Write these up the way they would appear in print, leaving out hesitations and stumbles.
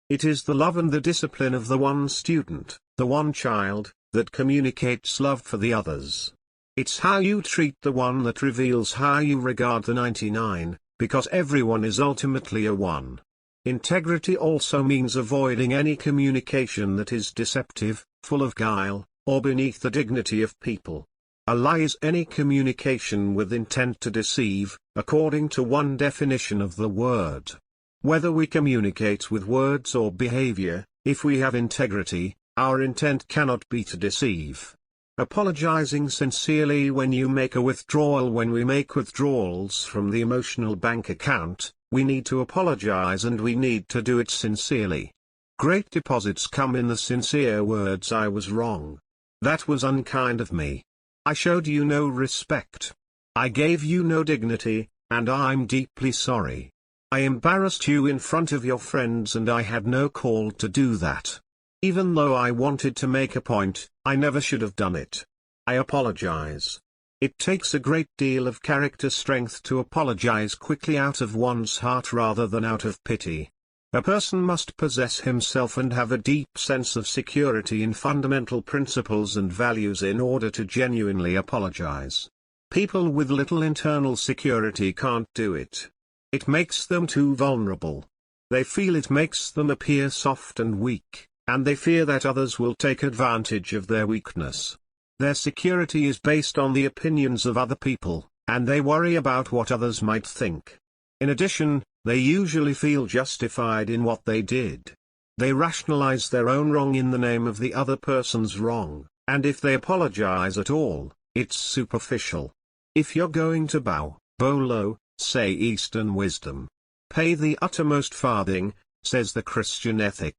It is the love and the discipline of the one student, the one child, that communicates love for the others. It's how you treat the one that reveals how you regard the 99, because everyone is ultimately a one. Integrity also means avoiding any communication that is deceptive, full of guile, or beneath the dignity of people. A lie is any communication with intent to deceive, according to one definition of the word. Whether we communicate with words or behavior, if we have integrity, our intent cannot be to deceive. Apologizing sincerely when you make a withdrawal. When we make withdrawals from the emotional bank account, we need to apologize, and we need to do it sincerely. Great deposits come in the sincere words, "I was wrong. That was unkind of me. I showed you no respect. I gave you no dignity, and I'm deeply sorry. I embarrassed you in front of your friends, and I had no call to do that. Even though I wanted to make a point, I never should have done it. I apologize." It takes a great deal of character strength to apologize quickly out of one's heart rather than out of pity. A person must possess himself and have a deep sense of security in fundamental principles and values in order to genuinely apologize. People with little internal security can't do it. It makes them too vulnerable. They feel it makes them appear soft and weak, and they fear that others will take advantage of their weakness. Their security is based on the opinions of other people, and they worry about what others might think. In addition, they usually feel justified in what they did. They rationalize their own wrong in the name of the other person's wrong, and if they apologize at all, it's superficial. If you're going to bow low, say Eastern wisdom. Pay the uttermost farthing, says the Christian ethic.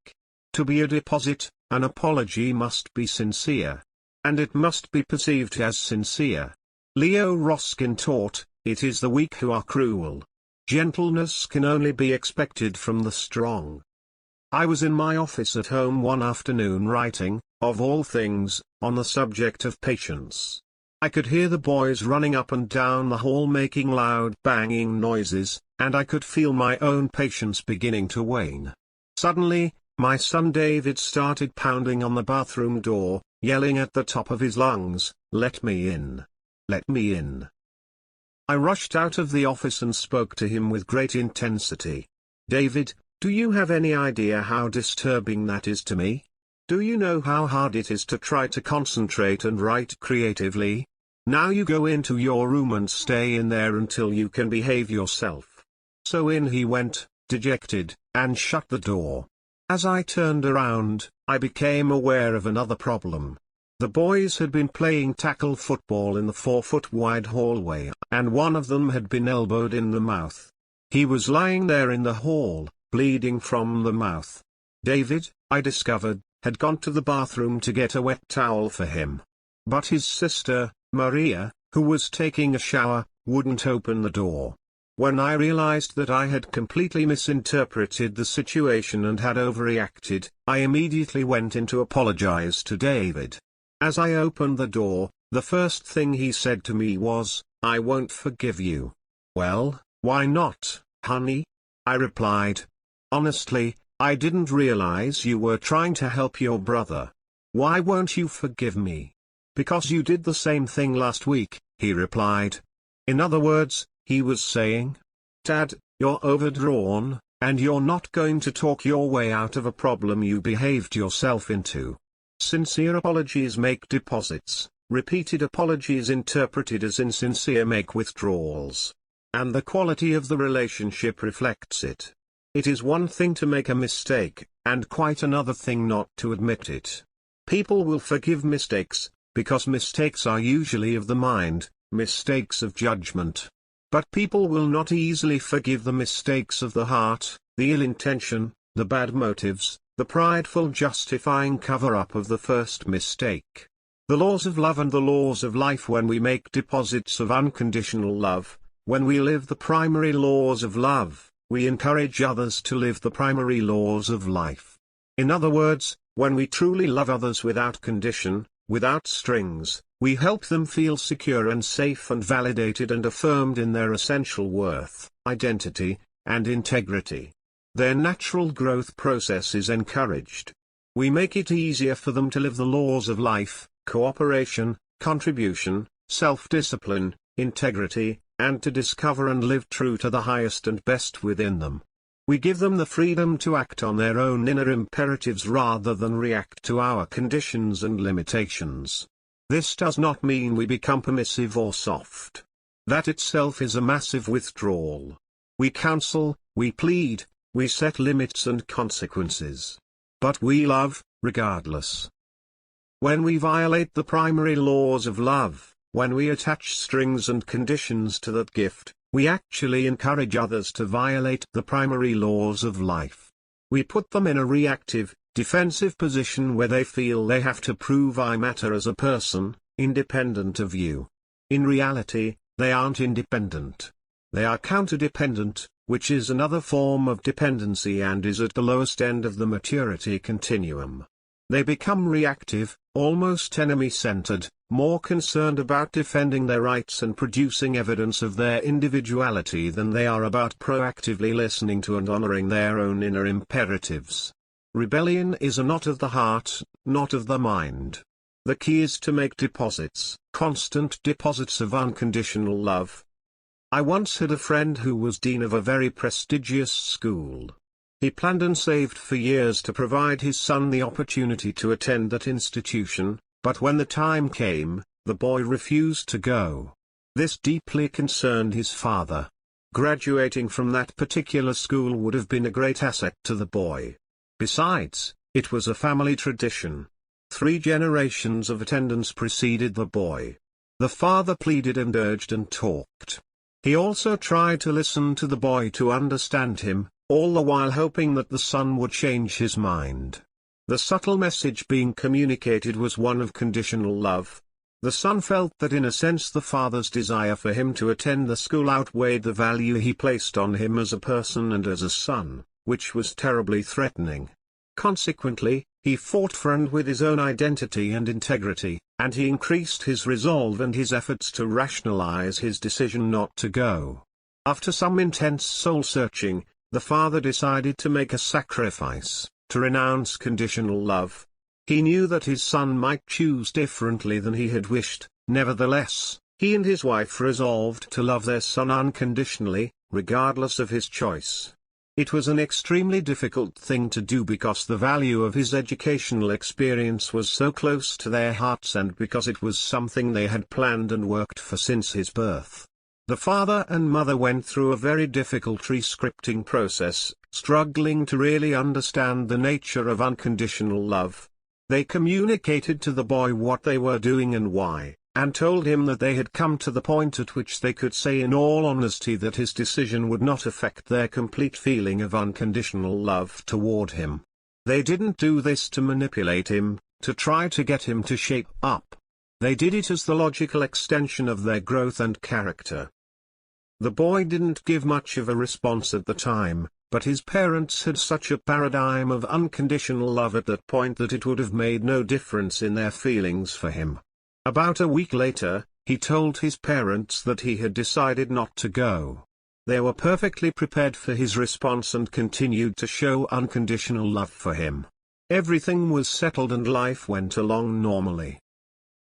To be a deposit, an apology must be sincere. And it must be perceived as sincere. Leo Ruskin taught, "It is the weak who are cruel. Gentleness can only be expected from the strong." I was in my office at home one afternoon writing, of all things, on the subject of patience. I could hear the boys running up and down the hall making loud banging noises, and I could feel my own patience beginning to wane. Suddenly, my son David started pounding on the bathroom door, yelling at the top of his lungs, "Let me in! Let me in!" I rushed out of the office and spoke to him with great intensity. "David, do you have any idea how disturbing that is to me? Do you know how hard it is to try to concentrate and write creatively? Now you go into your room and stay in there until you can behave yourself." So in he went, dejected, and shut the door. As I turned around, I became aware of another problem. The boys had been playing tackle football in the 4-foot-wide hallway, and one of them had been elbowed in the mouth. He was lying there in the hall, bleeding from the mouth. David, I discovered, had gone to the bathroom to get a wet towel for him. But his sister, Maria, who was taking a shower, wouldn't open the door. When I realized that I had completely misinterpreted the situation and had overreacted, I immediately went in to apologize to David. As I opened the door, the first thing he said to me was, "I won't forgive you." "Well, why not, honey?" I replied. "Honestly, I didn't realize you were trying to help your brother. Why won't you forgive me?" "Because you did the same thing last week," he replied. In other words, he was saying, "Dad, you're overdrawn, and you're not going to talk your way out of a problem you behaved yourself into." Sincere apologies make deposits, repeated apologies interpreted as insincere make withdrawals. And the quality of the relationship reflects it. It is one thing to make a mistake, and quite another thing not to admit it. People will forgive mistakes, because mistakes are usually of the mind, mistakes of judgment. But people will not easily forgive the mistakes of the heart, the ill intention, the bad motives, the prideful justifying cover-up of the first mistake. The laws of love and the laws of life. When we make deposits of unconditional love, when we live the primary laws of love, we encourage others to live the primary laws of life. In other words, when we truly love others without condition, without strings, we help them feel secure and safe and validated and affirmed in their essential worth, identity, and integrity. Their natural growth process is encouraged. We make it easier for them to live the laws of life, cooperation, contribution, self-discipline, integrity, and to discover and live true to the highest and best within them. We give them the freedom to act on their own inner imperatives rather than react to our conditions and limitations. This does not mean we become permissive or soft. That itself is a massive withdrawal. We counsel, we plead, we set limits and consequences. But we love, regardless. When we violate the primary laws of love, when we attach strings and conditions to that gift, we actually encourage others to violate the primary laws of life. We put them in a reactive, defensive position where they feel they have to prove I matter as a person, independent of you. In reality, they aren't independent. They are counter-dependent, which is another form of dependency and is at the lowest end of the maturity continuum. They become reactive, almost enemy-centered, more concerned about defending their rights and producing evidence of their individuality than they are about proactively listening to and honoring their own inner imperatives. Rebellion is a knot of the heart, not of the mind. The key is to make deposits, constant deposits of unconditional love. I once had a friend who was dean of a very prestigious school. He planned and saved for years to provide his son the opportunity to attend that institution, but when the time came, the boy refused to go. This deeply concerned his father. Graduating from that particular school would have been a great asset to the boy. Besides, it was a family tradition. 3 generations of attendance preceded the boy. The father pleaded and urged and talked. He also tried to listen to the boy to understand him, all the while hoping that the son would change his mind. The subtle message being communicated was one of conditional love. The son felt that in a sense the father's desire for him to attend the school outweighed the value he placed on him as a person and as a son, which was terribly threatening. Consequently, he fought for and with his own identity and integrity, and he increased his resolve and his efforts to rationalize his decision not to go. After some intense soul-searching, the father decided to make a sacrifice, to renounce conditional love. He knew that his son might choose differently than he had wished. Nevertheless, he and his wife resolved to love their son unconditionally, regardless of his choice. It was an extremely difficult thing to do because the value of his educational experience was so close to their hearts and because it was something they had planned and worked for since his birth. The father and mother went through a very difficult rescripting process, struggling to really understand the nature of unconditional love. They communicated to the boy what they were doing and why, and told him that they had come to the point at which they could say in all honesty that his decision would not affect their complete feeling of unconditional love toward him. They didn't do this to manipulate him, to try to get him to shape up. They did it as the logical extension of their growth and character. The boy didn't give much of a response at the time, but his parents had such a paradigm of unconditional love at that point that it would have made no difference in their feelings for him. About a week later, he told his parents that he had decided not to go. They were perfectly prepared for his response and continued to show unconditional love for him. Everything was settled and life went along normally.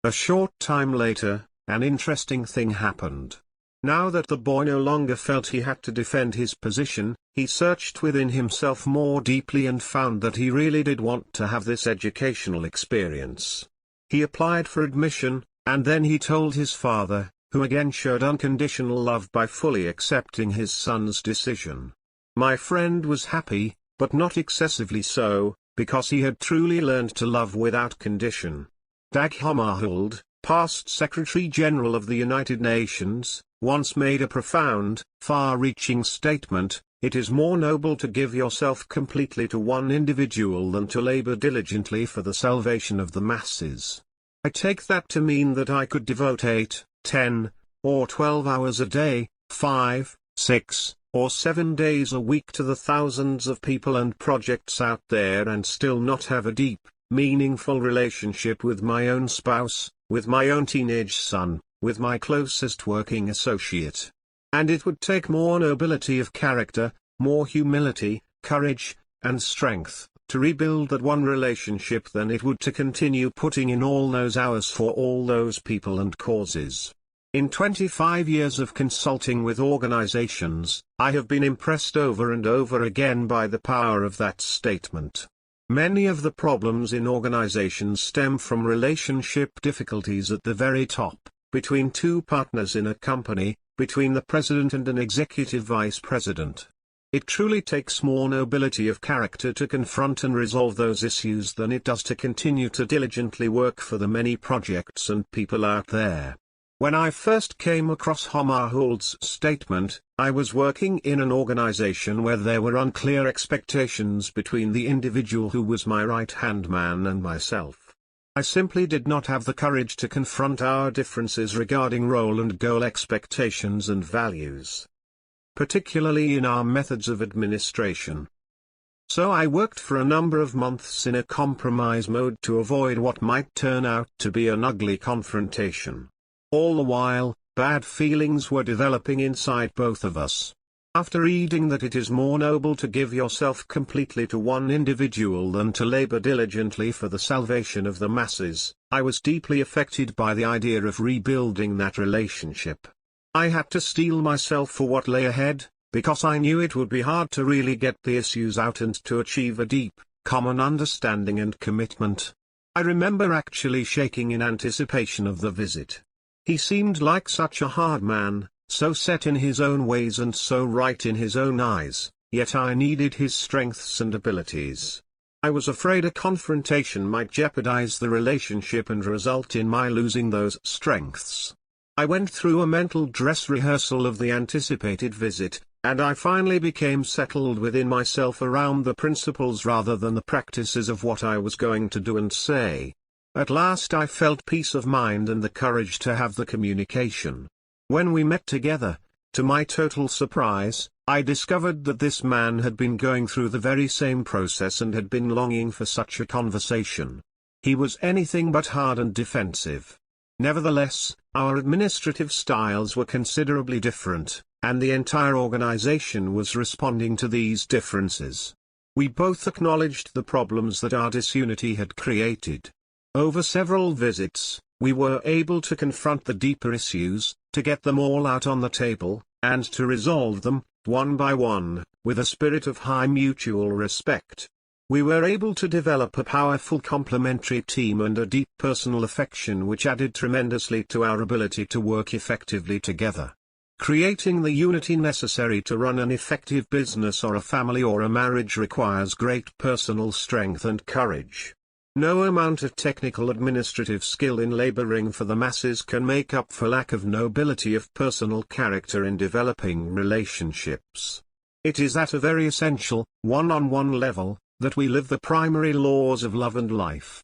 A short time later, an interesting thing happened. Now that the boy no longer felt he had to defend his position, he searched within himself more deeply and found that he really did want to have this educational experience. He applied for admission, and then he told his father, who again showed unconditional love by fully accepting his son's decision. My friend was happy, but not excessively so, because he had truly learned to love without condition. Dag Hammarskjöld, past Secretary General of the United Nations, once made a profound, far-reaching statement: "It is more noble to give yourself completely to one individual than to labor diligently for the salvation of the masses." I take that to mean that I could devote 8, 10, or 12 hours a day, 5, 6, or 7 days a week to the thousands of people and projects out there and still not have a deep, meaningful relationship with my own spouse, with my own teenage son, with my closest working associate. And it would take more nobility of character, more humility, courage, and strength to rebuild that one relationship than it would to continue putting in all those hours for all those people and causes. In 25 years of consulting with organizations, I have been impressed over and over again by the power of that statement. Many of the problems in organizations stem from relationship difficulties at the very top, between two partners in a company, between the president and an executive vice president. It truly takes more nobility of character to confront and resolve those issues than it does to continue to diligently work for the many projects and people out there. When I first came across Homarhold's statement, I was working in an organization where there were unclear expectations between the individual who was my right-hand man and myself. I simply did not have the courage to confront our differences regarding role and goal expectations and values, particularly in our methods of administration. So I worked for a number of months in a compromise mode to avoid what might turn out to be an ugly confrontation. All the while, bad feelings were developing inside both of us. After reading that it is more noble to give yourself completely to one individual than to labor diligently for the salvation of the masses, I was deeply affected by the idea of rebuilding that relationship. I had to steel myself for what lay ahead, because I knew it would be hard to really get the issues out and to achieve a deep, common understanding and commitment. I remember actually shaking in anticipation of the visit. He seemed like such a hard man, so set in his own ways and so right in his own eyes, yet I needed his strengths and abilities. I was afraid a confrontation might jeopardize the relationship and result in my losing those strengths. I went through a mental dress rehearsal of the anticipated visit, and I finally became settled within myself around the principles rather than the practices of what I was going to do and say. At last I felt peace of mind and the courage to have the communication. When we met together, to my total surprise, I discovered that this man had been going through the very same process and had been longing for such a conversation. He was anything but hard and defensive. Nevertheless, our administrative styles were considerably different, and the entire organization was responding to these differences. We both acknowledged the problems that our disunity had created. Over several visits, we were able to confront the deeper issues, to get them all out on the table, and to resolve them, one by one, with a spirit of high mutual respect. We were able to develop a powerful complementary team and a deep personal affection which added tremendously to our ability to work effectively together. Creating the unity necessary to run an effective business or a family or a marriage requires great personal strength and courage. No amount of technical administrative skill in laboring for the masses can make up for lack of nobility of personal character in developing relationships. It is at a very essential, one-on-one level, that we live the primary laws of love and life.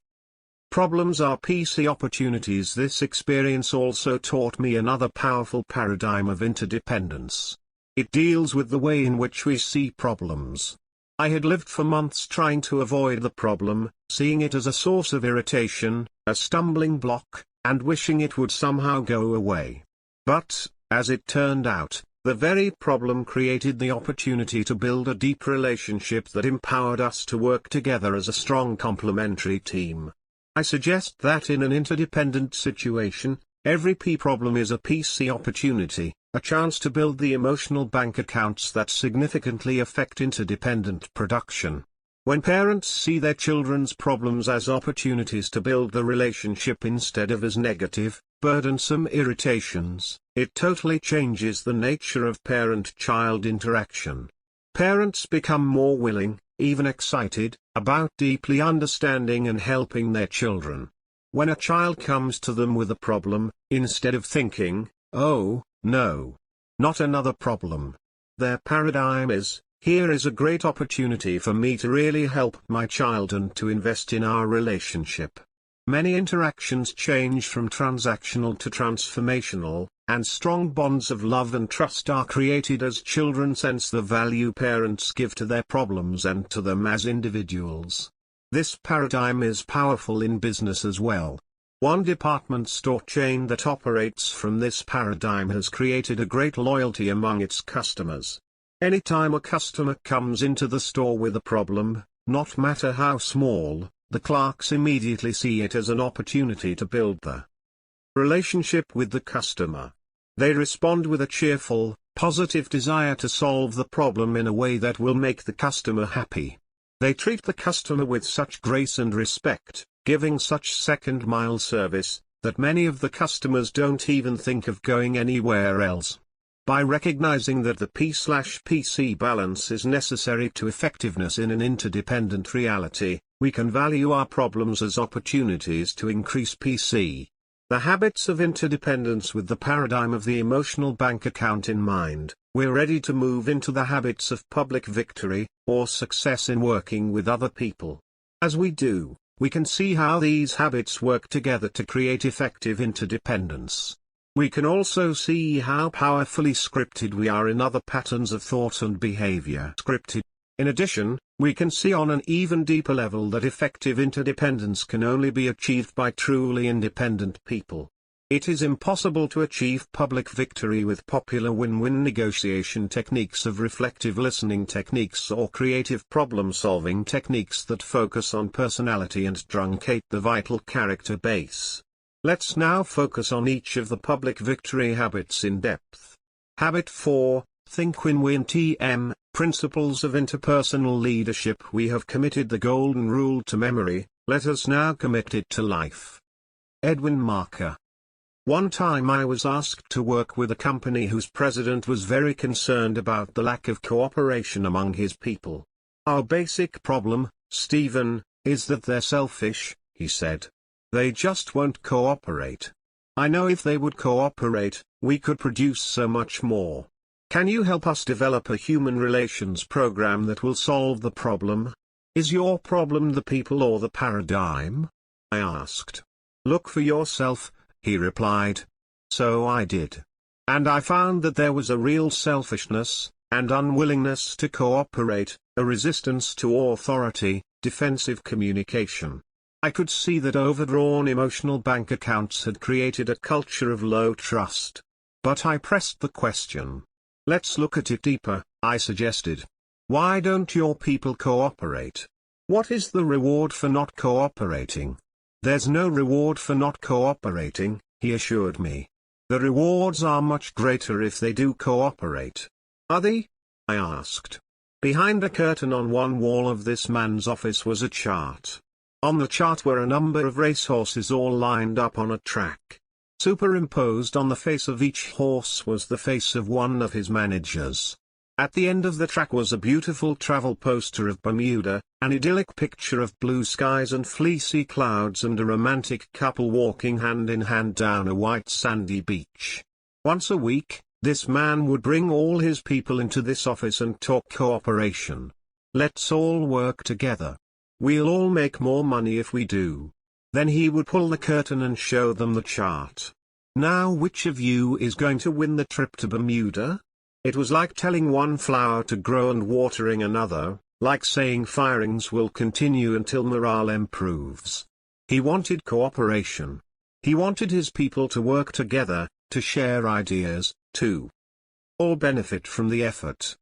Problems are PC opportunities. This experience also taught me another powerful paradigm of interdependence. It deals with the way in which we see problems. I had lived for months trying to avoid the problem, seeing it as a source of irritation, a stumbling block, and wishing it would somehow go away. But, as it turned out, the very problem created the opportunity to build a deep relationship that empowered us to work together as a strong complementary team. I suggest that in an interdependent situation, every P problem is a PC opportunity, a chance to build the emotional bank accounts that significantly affect interdependent production. When parents see their children's problems as opportunities to build the relationship instead of as negative, burdensome irritations, it totally changes the nature of parent-child interaction. Parents become more willing, even excited, about deeply understanding and helping their children. When a child comes to them with a problem, instead of thinking, "Oh, no, not another problem," their paradigm is, "Here is a great opportunity for me to really help my child and to invest in our relationship." Many interactions change from transactional to transformational, and strong bonds of love and trust are created as children sense the value parents give to their problems and to them as individuals. This paradigm is powerful in business as well. One department store chain that operates from this paradigm has created a great loyalty among its customers. Anytime a customer comes into the store with a problem, not matter how small, the clerks immediately see it as an opportunity to build the relationship with the customer. They respond with a cheerful, positive desire to solve the problem in a way that will make the customer happy. They treat the customer with such grace and respect, giving such second-mile service, that many of the customers don't even think of going anywhere else. By recognizing that the P/PC balance is necessary to effectiveness in an interdependent reality, we can value our problems as opportunities to increase PC. The habits of interdependence with the paradigm of the emotional bank account in mind, we're ready to move into the habits of public victory, or success in working with other people. As we do, we can see how these habits work together to create effective interdependence. We can also see how powerfully scripted we are in other patterns of thought and behavior. In addition, we can see on an even deeper level that effective interdependence can only be achieved by truly independent people. It is impossible to achieve public victory with popular win-win negotiation techniques of reflective listening techniques or creative problem-solving techniques that focus on personality and truncate the vital character base. Let's now focus on each of the public victory habits in depth. Habit 4, Think Win-Win TM, Principles of Interpersonal Leadership. We have committed the golden rule to memory, let us now commit it to life. Edwin Marker. One time I was asked to work with a company whose president was very concerned about the lack of cooperation among his people. Our basic problem, Stephen, is that they're selfish, he said. They just won't cooperate. I know if they would cooperate, we could produce so much more. Can you help us develop a human relations program that will solve the problem? Is your problem the people or the paradigm? I asked. Look for yourself, he replied. So I did. And I found that there was a real selfishness, and unwillingness to cooperate, a resistance to authority, defensive communication. I could see that overdrawn emotional bank accounts had created a culture of low trust. But I pressed the question. Let's look at it deeper, I suggested. Why don't your people cooperate? What is the reward for not cooperating? There's no reward for not cooperating, he assured me. The rewards are much greater if they do cooperate. Are they? I asked. Behind a curtain on one wall of this man's office was a chart. On the chart were a number of racehorses all lined up on a track. Superimposed on the face of each horse was the face of one of his managers. At the end of the track was a beautiful travel poster of Bermuda, an idyllic picture of blue skies and fleecy clouds and a romantic couple walking hand in hand down a white sandy beach. Once a week, this man would bring all his people into this office and talk cooperation. Let's all work together. We'll all make more money if we do. Then he would pull the curtain and show them the chart. Now which of you is going to win the trip to Bermuda? It was like telling one flower to grow and watering another, like saying firings will continue until morale improves. He wanted cooperation. He wanted his people to work together, to share ideas, to all benefit from the effort.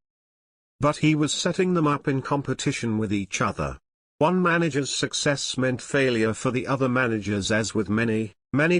But he was setting them up in competition with each other. One manager's success meant failure for the other managers, as with many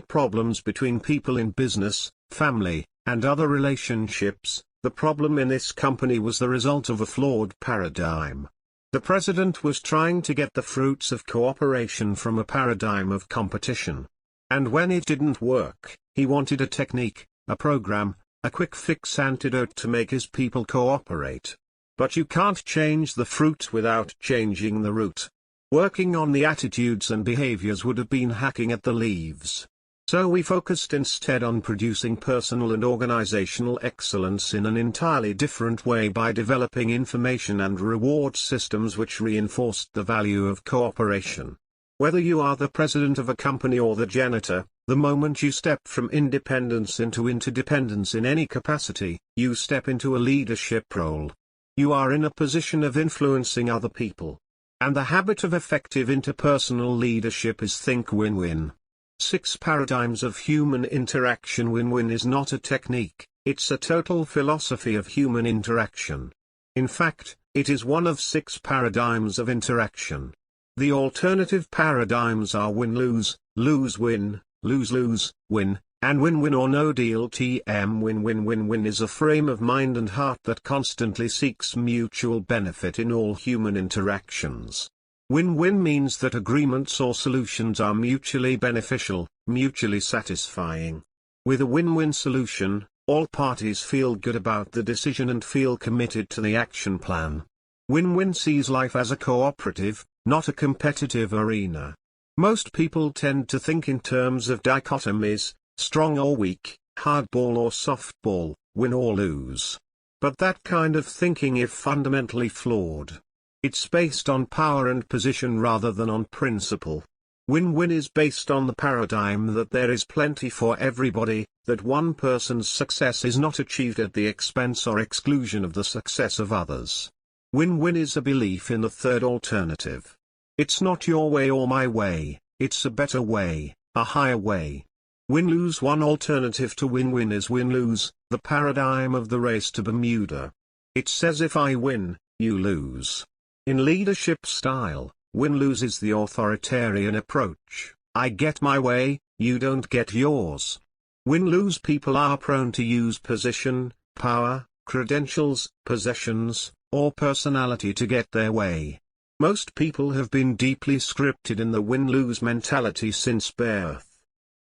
problems between people in business, family, and other relationships. The problem in this company was the result of a flawed paradigm. The president was trying to get the fruits of cooperation from a paradigm of competition. And when it didn't work, he wanted a technique, a program, a quick fix antidote to make his people cooperate. But you can't change the fruit without changing the root. Working on the attitudes and behaviors would have been hacking at the leaves. So we focused instead on producing personal and organizational excellence in an entirely different way by developing information and reward systems which reinforced the value of cooperation. Whether you are the president of a company or the janitor, the moment you step from independence into interdependence in any capacity, you step into a leadership role. You are in a position of influencing other people. And the habit of effective interpersonal leadership is think win-win. 6 paradigms of human interaction. Win-win is not a technique, it's a total philosophy of human interaction. In fact, it is one of 6 paradigms of interaction. The alternative paradigms are win-lose, lose-win, lose-lose, win, and win-win or no deal. Win-win-win-win is a frame of mind and heart that constantly seeks mutual benefit in all human interactions. Win-win means that agreements or solutions are mutually beneficial, mutually satisfying. With a win-win solution, all parties feel good about the decision and feel committed to the action plan. Win-win sees life as a cooperative, not a competitive arena. Most people tend to think in terms of dichotomies, strong or weak, hardball or softball, win or lose. But that kind of thinking is fundamentally flawed. It's based on power and position rather than on principle. Win-win is based on the paradigm that there is plenty for everybody, that one person's success is not achieved at the expense or exclusion of the success of others. Win-win is a belief in the third alternative. It's not your way or my way, it's a better way, a higher way. Win-lose. One alternative to win-win is win-lose, the paradigm of the race to Bermuda. It says if I win, you lose. In leadership style, win-lose is the authoritarian approach. I get my way, you don't get yours. Win-lose people are prone to use position, power, credentials, possessions, or personality to get their way. Most people have been deeply scripted in the win-lose mentality since birth.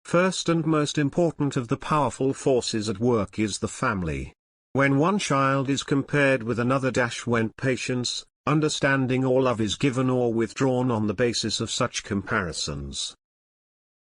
First and most important of the powerful forces at work is the family. When one child is compared with another when patience, understanding or love is given or withdrawn on the basis of such comparisons.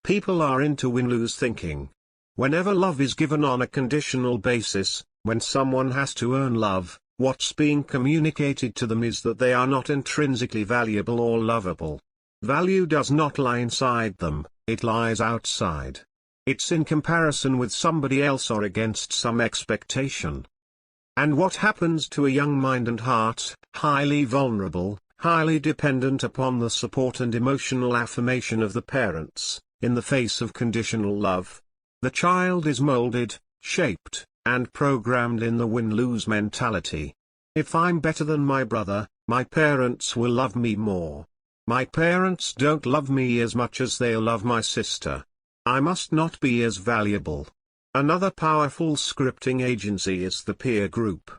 People are into win-lose thinking. Whenever love is given on a conditional basis, when someone has to earn love, what's being communicated to them is that they are not intrinsically valuable or lovable. Value does not lie inside them, it lies outside. It's in comparison with somebody else or against some expectation. And what happens to a young mind and heart, highly vulnerable, highly dependent upon the support and emotional affirmation of the parents, in the face of conditional love? The child is molded, shaped, and programmed in the win-lose mentality. If I'm better than my brother, my parents will love me more. My parents don't love me as much as they'll love my sister. I must not be as valuable. Another powerful scripting agency is the peer group.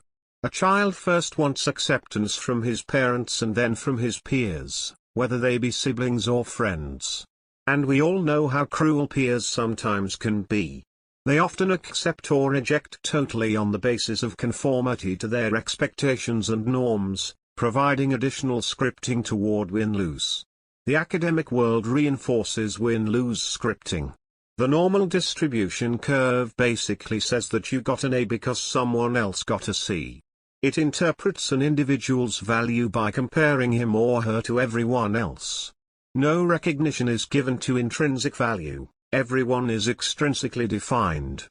A child first wants acceptance from his parents and then from his peers, whether they be siblings or friends. And we all know how cruel peers sometimes can be. They often accept or reject totally on the basis of conformity to their expectations and norms, providing additional scripting toward win-lose. The academic world reinforces win-lose scripting. The normal distribution curve basically says that you got an A because someone else got a C. It interprets an individual's value by comparing him or her to everyone else. No recognition is given to intrinsic value, everyone is extrinsically defined.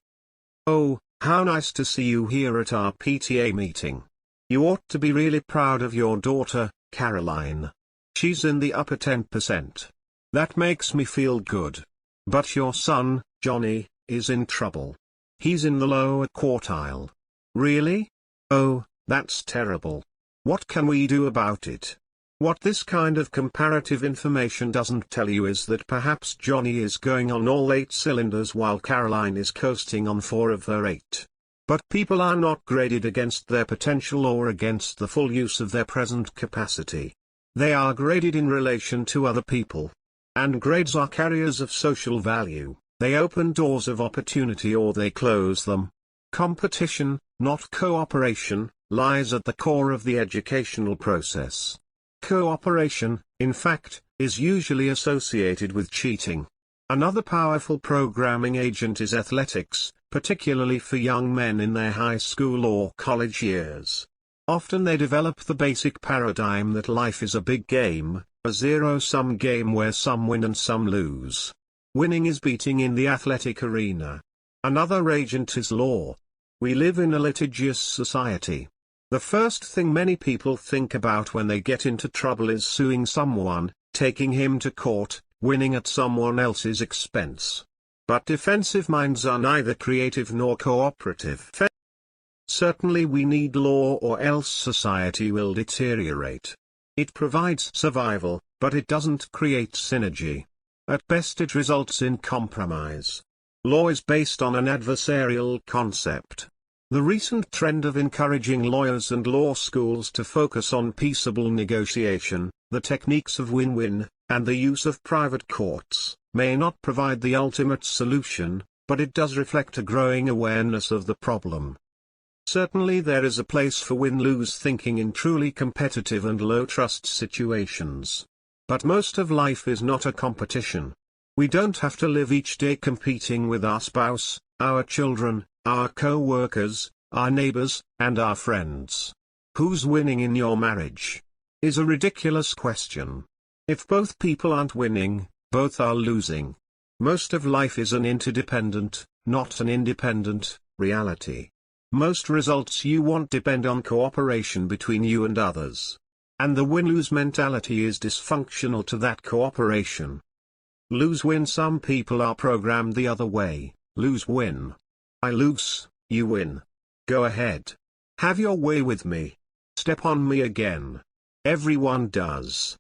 Oh, how nice to see you here at our PTA meeting. You ought to be really proud of your daughter, Caroline. She's in the upper 10%. That makes me feel good. But your son, Johnny, is in trouble. He's in the lower quartile. Really? Oh, that's terrible. What can we do about it? What this kind of comparative information doesn't tell you is that perhaps Johnny is going on all 8 cylinders while Caroline is coasting on 4 of her 8. But people are not graded against their potential or against the full use of their present capacity. They are graded in relation to other people. And grades are carriers of social value, they open doors of opportunity or they close them. Competition, not cooperation, lies at the core of the educational process. Cooperation, in fact, is usually associated with cheating. Another powerful programming agent is athletics, particularly for young men in their high school or college years. Often they develop the basic paradigm that life is a big game, a zero-sum game where some win and some lose. Winning is beating in the athletic arena. Another agent is law. We live in a litigious society. The first thing many people think about when they get into trouble is suing someone, taking him to court, winning at someone else's expense. But defensive minds are neither creative nor cooperative. Certainly we need law or else society will deteriorate. It provides survival, but it doesn't create synergy. At best it results in compromise. Law is based on an adversarial concept. The recent trend of encouraging lawyers and law schools to focus on peaceable negotiation, the techniques of win-win, and the use of private courts, may not provide the ultimate solution, but it does reflect a growing awareness of the problem. Certainly there is a place for win-lose thinking in truly competitive and low-trust situations. But most of life is not a competition. We don't have to live each day competing with our spouse, our children, our co-workers, our neighbors, and our friends. Who's winning in your marriage? Is a ridiculous question. If both people aren't winning, both are losing. Most of life is an interdependent, not an independent, reality. Most results you want depend on cooperation between you and others. And the win-lose mentality is dysfunctional to that cooperation. Lose-win. Some people are programmed the other way. Lose-win. I lose, you win. Go ahead. Have your way with me. Step on me again. Everyone does.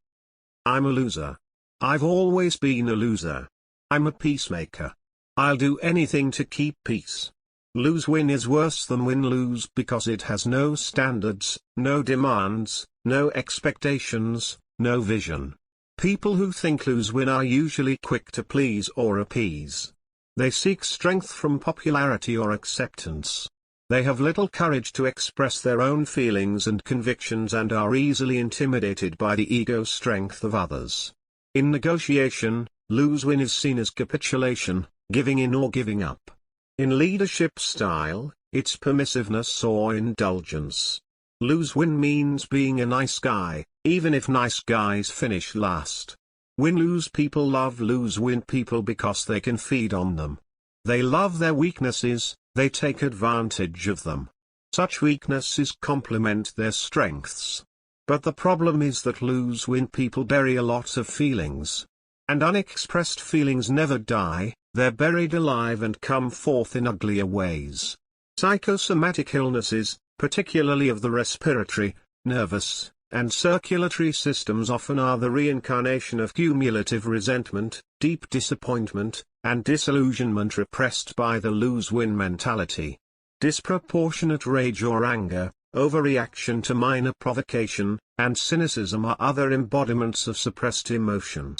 I'm a loser. I've always been a loser. I'm a peacemaker. I'll do anything to keep peace. Lose-win is worse than win-lose because it has no standards, no demands, no expectations, no vision. People who think lose-win are usually quick to please or appease. They seek strength from popularity or acceptance. They have little courage to express their own feelings and convictions and are easily intimidated by the ego strength of others. In negotiation, lose-win is seen as capitulation, giving in or giving up. In leadership style, it's permissiveness or indulgence. Lose-win means being a nice guy, even if nice guys finish last. Win-lose people love lose-win people because they can feed on them. They love their weaknesses, they take advantage of them. Such weaknesses complement their strengths. But the problem is that lose-win people bury a lot of feelings. And unexpressed feelings never die, they're buried alive and come forth in uglier ways. Psychosomatic illnesses, particularly of the respiratory, nervous, and circulatory systems, often are the reincarnation of cumulative resentment, deep disappointment, and disillusionment repressed by the lose-win mentality. Disproportionate rage or anger, overreaction to minor provocation, and cynicism are other embodiments of suppressed emotion.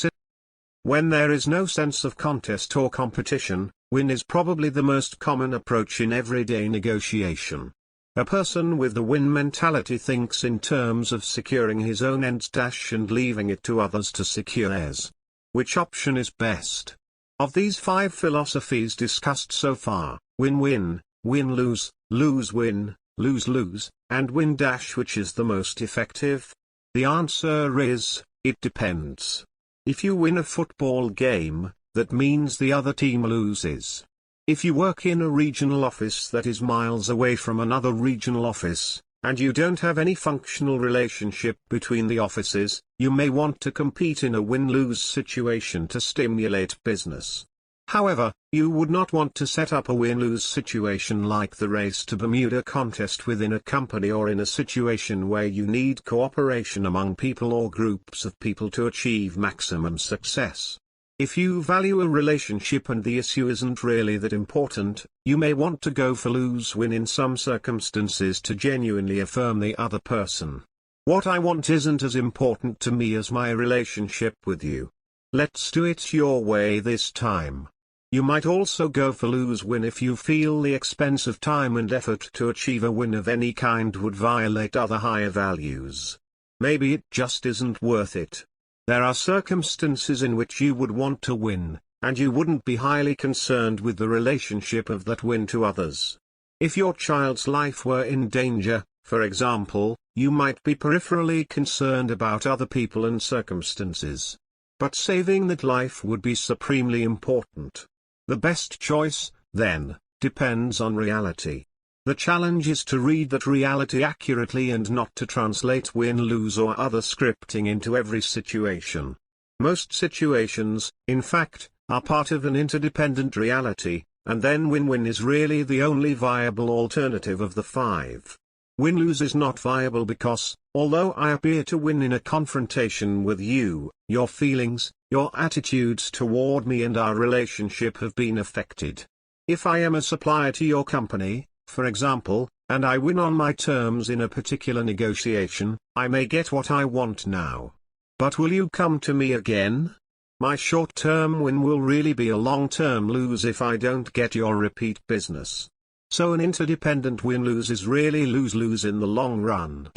When there is no sense of contest or competition, win is probably the most common approach in everyday negotiation. A person with the win mentality thinks in terms of securing his own ends and leaving it to others to secure theirs. Which option is best? Of these 5 philosophies discussed so far, win-win, win-lose, lose-win, lose-lose, and win-which is the most effective? The answer is, it depends. If you win a football game, that means the other team loses. If you work in a regional office that is miles away from another regional office, and you don't have any functional relationship between the offices, you may want to compete in a win-lose situation to stimulate business. However, you would not want to set up a win-lose situation like the race to Bermuda contest within a company or in a situation where you need cooperation among people or groups of people to achieve maximum success. If you value a relationship and the issue isn't really that important, you may want to go for lose-win in some circumstances to genuinely affirm the other person. What I want isn't as important to me as my relationship with you. Let's do it your way this time. You might also go for lose-win if you feel the expense of time and effort to achieve a win of any kind would violate other higher values. Maybe it just isn't worth it. There are circumstances in which you would want to win, and you wouldn't be highly concerned with the relationship of that win to others. If your child's life were in danger, for example, you might be peripherally concerned about other people and circumstances. But saving that life would be supremely important. The best choice, then, depends on reality. The challenge is to read that reality accurately and not to translate win-lose or other scripting into every situation. Most situations, in fact, are part of an interdependent reality, and then win-win is really the only viable alternative of the 5. Win-lose is not viable because, although I appear to win in a confrontation with you, your feelings, your attitudes toward me and our relationship have been affected. If I am a supplier to your company, for example, and I win on my terms in a particular negotiation, I may get what I want now. But will you come to me again? My short-term win will really be a long-term lose if I don't get your repeat business. So an interdependent win-lose is really lose-lose in the long run.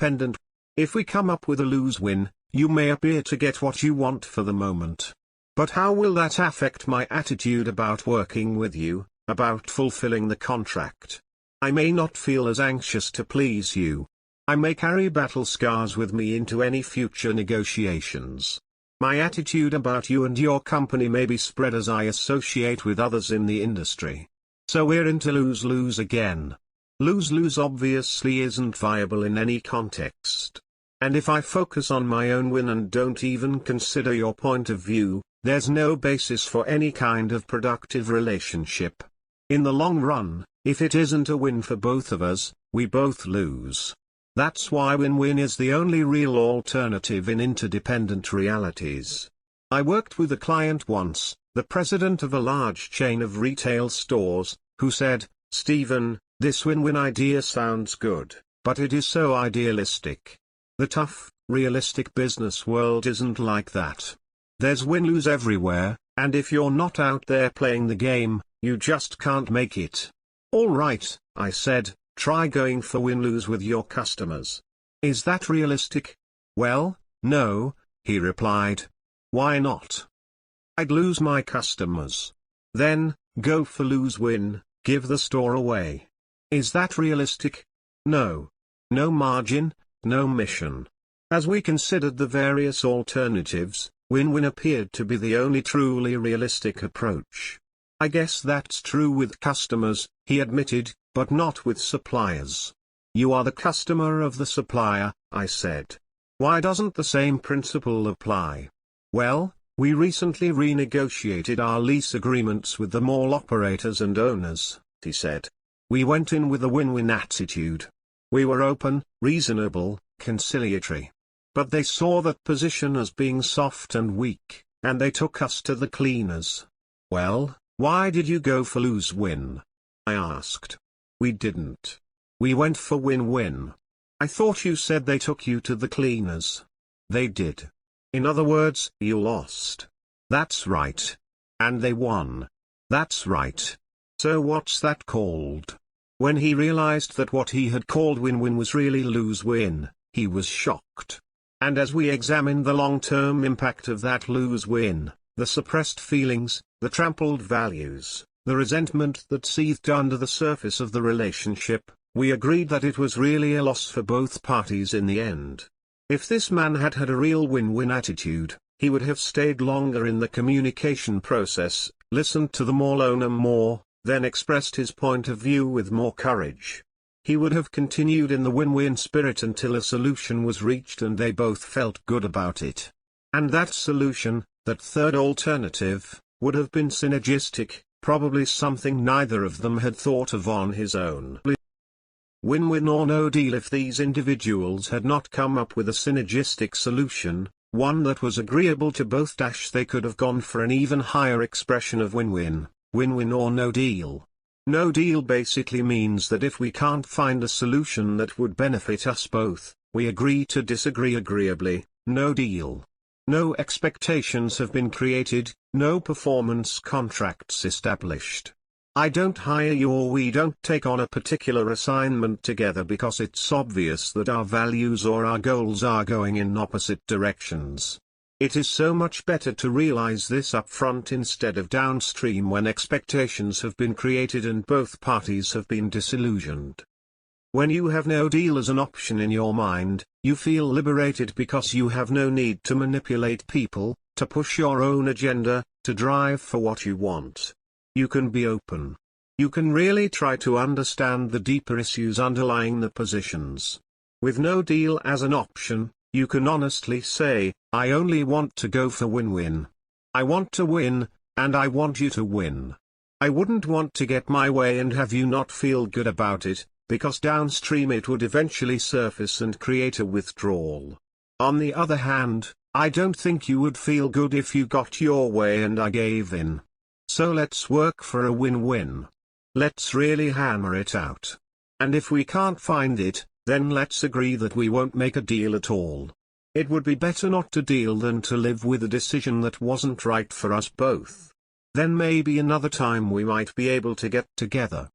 If we come up with a lose-win, you may appear to get what you want for the moment. But how will that affect my attitude about working with you, about fulfilling the contract? I may not feel as anxious to please you. I may carry battle scars with me into any future negotiations. My attitude about you and your company may be spread as I associate with others in the industry. So we're into lose-lose again. Lose-lose obviously isn't viable in any context. And if I focus on my own win and don't even consider your point of view, there's no basis for any kind of productive relationship. In the long run, if it isn't a win for both of us, we both lose. That's why win-win is the only real alternative in interdependent realities. I worked with a client once, the president of a large chain of retail stores, who said, "Stephen, this win-win idea sounds good, but it is so idealistic. The tough, realistic business world isn't like that. There's win-lose everywhere, and if you're not out there playing the game, you just can't make it." "All right," I said, "try going for win-lose with your customers. Is that realistic?" "Well, no," he replied. "Why not?" "I'd lose my customers." "Then, go for lose-win, give the store away." "Is that realistic?" "No. No margin, no mission." As we considered the various alternatives, win-win appeared to be the only truly realistic approach. "I guess that's true with customers," he admitted, "but not with suppliers." "You are the customer of the supplier," I said. "Why doesn't the same principle apply?" "Well, we recently renegotiated our lease agreements with the mall operators and owners," he said. "We went in with a win-win attitude. We were open, reasonable, conciliatory. But they saw that position as being soft and weak, and they took us to the cleaners." "Well, why did you go for lose-win?" I asked. "We didn't. We went for win-win." "I thought you said they took you to the cleaners." "They did. In other words, you lost." "That's right. And they won." "That's right. So what's that called?" When he realized that what he had called win-win was really lose-win, he was shocked. And as we examined the long-term impact of that lose-win, the suppressed feelings, the trampled values, the resentment that seethed under the surface of the relationship, we agreed that it was really a loss for both parties in the end. If this man had had a real win-win attitude, he would have stayed longer in the communication process, listened to the mall owner more, then expressed his point of view with more courage. He would have continued in the win-win spirit until a solution was reached and they both felt good about it. And that solution, that third alternative, would have been synergistic, probably something neither of them had thought of on his own. Win-win or no deal. If these individuals had not come up with a synergistic solution, one that was agreeable to both. They could have gone for an even higher expression of win-win, win-win or no deal. No deal basically means that if we can't find a solution that would benefit us both, we agree to disagree agreeably. No deal. No expectations have been created, no performance contracts established. I don't hire you or we don't take on a particular assignment together because it's obvious that our values or our goals are going in opposite directions. It is so much better to realize this up front instead of downstream when expectations have been created and both parties have been disillusioned. When you have no deal as an option in your mind, you feel liberated because you have no need to manipulate people, to push your own agenda, to drive for what you want. You can be open. You can really try to understand the deeper issues underlying the positions. With no deal as an option, you can honestly say, I only want to go for win-win. I want to win, and I want you to win. I wouldn't want to get my way and have you not feel good about it, because downstream it would eventually surface and create a withdrawal. On the other hand, I don't think you would feel good if you got your way and I gave in. So let's work for a win-win. Let's really hammer it out. And if we can't find it, then let's agree that we won't make a deal at all. It would be better not to deal than to live with a decision that wasn't right for us both. Then maybe another time we might be able to get together.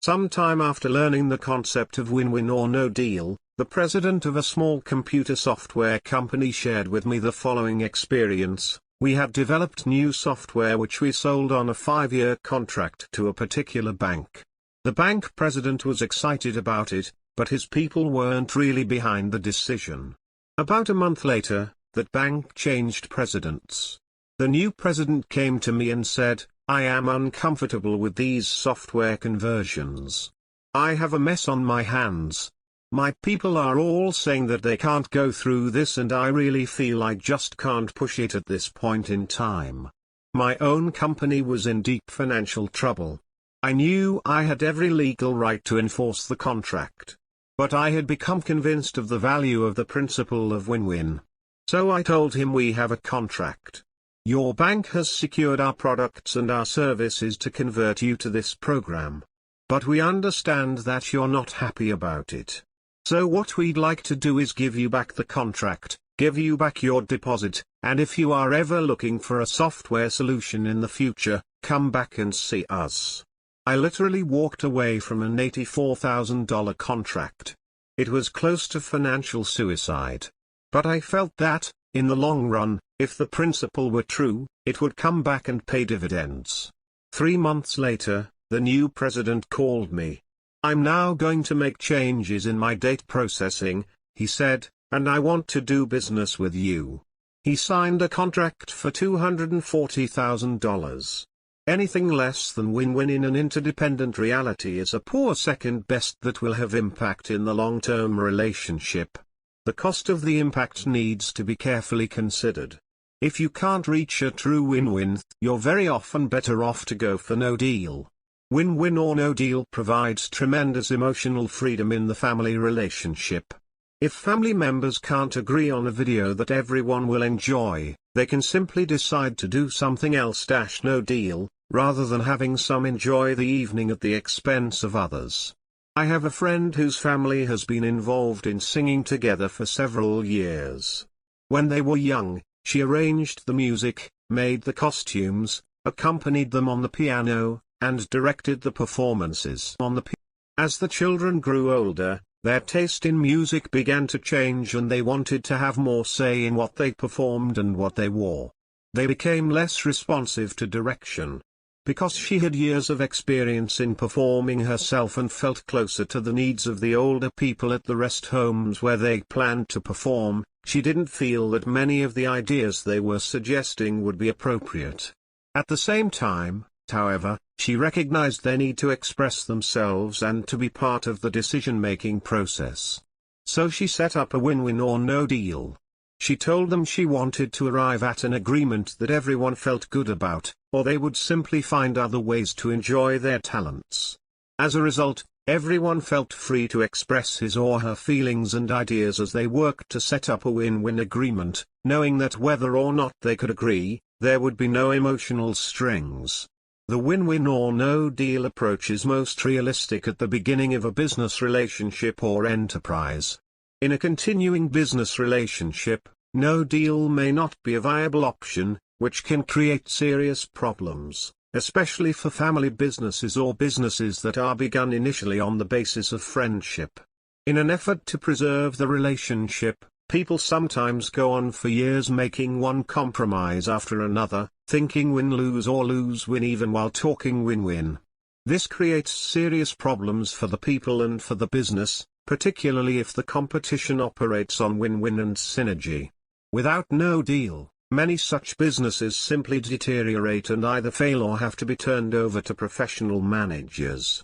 Sometime after learning the concept of win-win or no deal, the president of a small computer software company shared with me the following experience. We had developed new software which we sold on a 5-year contract to a particular bank. The bank president was excited about it, but his people weren't really behind the decision. About a month later, that bank changed presidents. The new president came to me and said, "I am uncomfortable with these software conversions. I have a mess on my hands. My people are all saying that they can't go through this and I really feel I just can't push it at this point in time." My own company was in deep financial trouble. I knew I had every legal right to enforce the contract. But I had become convinced of the value of the principle of win-win. So I told him, "We have a contract. Your bank has secured our products and our services to convert you to this program. But we understand that you're not happy about it. So what we'd like to do is give you back the contract, give you back your deposit, and if you are ever looking for a software solution in the future, come back and see us." I literally walked away from an $84,000 contract. It was close to financial suicide. But I felt that, in the long run, if the principle were true, it would come back and pay dividends. 3 months later, the new president called me. "I'm now going to make changes in my data processing," he said, "and I want to do business with you." He signed a contract for $240,000. Anything less than win-win in an interdependent reality is a poor second best that will have impact in the long-term relationship. The cost of the impact needs to be carefully considered. If you can't reach a true win-win, you're very often better off to go for no deal. Win-win or no deal provides tremendous emotional freedom in the family relationship. If family members can't agree on a video that everyone will enjoy, they can simply decide to do something else. No deal, rather than having some enjoy the evening at the expense of others. I have a friend whose family has been involved in singing together for several years. When they were young, she arranged the music, made the costumes, accompanied them on the piano, and directed the performances on the piano. As the children grew older, their taste in music began to change and they wanted to have more say in what they performed and what they wore. They became less responsive to direction. Because she had years of experience in performing herself and felt closer to the needs of the older people at the rest homes where they planned to perform, she didn't feel that many of the ideas they were suggesting would be appropriate. At the same time, however, she recognized their need to express themselves and to be part of the decision-making process. So she set up a win-win or no deal. She told them she wanted to arrive at an agreement that everyone felt good about, or they would simply find other ways to enjoy their talents. As a result, everyone felt free to express his or her feelings and ideas as they worked to set up a win-win agreement, knowing that whether or not they could agree, there would be no emotional strings. The win-win or no deal approach is most realistic at the beginning of a business relationship or enterprise. In a continuing business relationship, no deal may not be a viable option, which can create serious problems, especially for family businesses or businesses that are begun initially on the basis of friendship. In an effort to preserve the relationship, people sometimes go on for years making one compromise after another, thinking win-lose or lose-win even while talking win-win. This creates serious problems for the people and for the business, particularly if the competition operates on win-win and synergy. Without no deal, many such businesses simply deteriorate and either fail or have to be turned over to professional managers.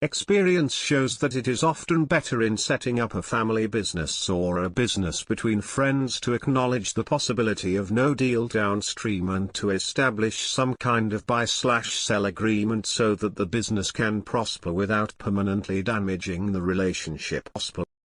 Experience shows that it is often better in setting up a family business or a business between friends to acknowledge the possibility of no deal downstream and to establish some kind of buy/sell agreement so that the business can prosper without permanently damaging the relationship.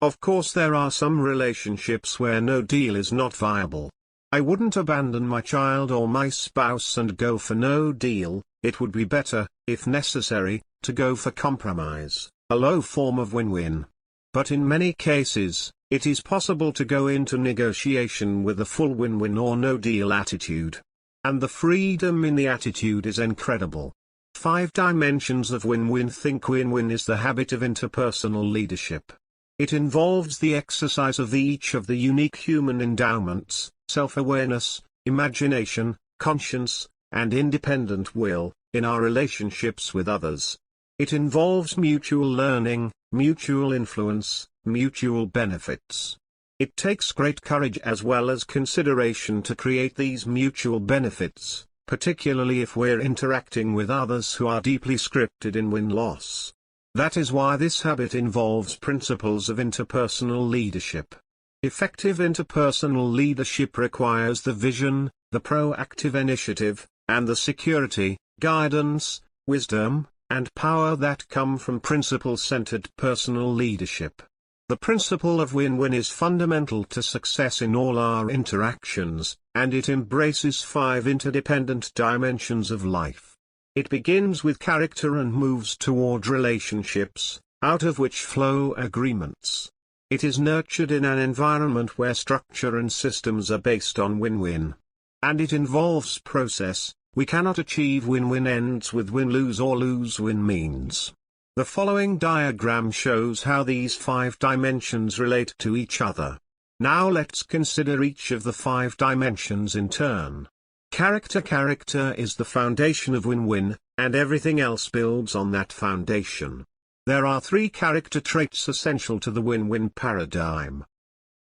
Of course, there are some relationships where no deal is not viable. I wouldn't abandon my child or my spouse and go for no deal. It would be better, if necessary, to go for compromise, a low form of win-win. But in many cases, it is possible to go into negotiation with a full win-win or no-deal attitude. And the freedom in the attitude is incredible. 5 dimensions of win-win. Think win-win is the habit of interpersonal leadership. It involves the exercise of each of the unique human endowments, self-awareness, imagination, conscience, and independent will, in our relationships with others. It involves mutual learning, mutual influence, mutual benefits. It takes great courage as well as consideration to create these mutual benefits, particularly if we're interacting with others who are deeply scripted in win-loss. That is why this habit involves principles of interpersonal leadership. Effective interpersonal leadership requires the vision, the proactive initiative, and the security, guidance, wisdom, and power that come from principle-centered personal leadership. The principle of win-win is fundamental to success in all our interactions, and it embraces 5 interdependent dimensions of life. It begins with character and moves toward relationships, out of which flow agreements. It is nurtured in an environment where structure and systems are based on win-win. And it involves process. We cannot achieve win-win ends with win-lose or lose-win means. The following diagram shows how these 5 dimensions relate to each other. Now let's consider each of the 5 dimensions in turn. Character. Character is the foundation of win-win, and everything else builds on that foundation. There are 3 character traits essential to the win-win paradigm.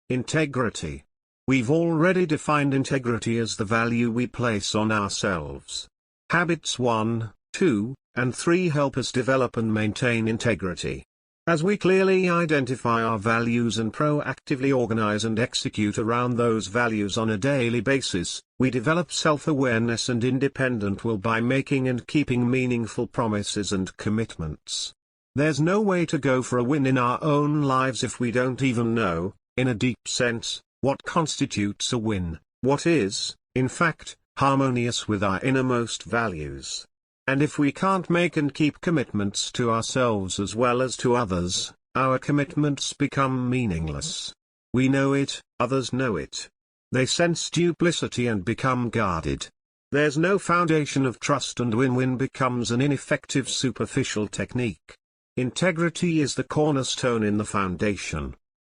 Integrity. We've already defined integrity as the value we place on ourselves. Habits 1, 2, and 3 help us develop and maintain integrity. As we clearly identify our values and proactively organize and execute around those values on a daily basis, we develop self-awareness and independent will by making and keeping meaningful promises and commitments. There's no way to go for a win in our own lives if we don't even know, in a deep sense, what constitutes a win, what is, in fact, harmonious with our innermost values. And if we can't make and keep commitments to ourselves as well as to others, our commitments become meaningless. We know it, others know it. They sense duplicity and become guarded. There's no foundation of trust and win-win becomes an ineffective superficial technique. Integrity is the cornerstone in the foundation.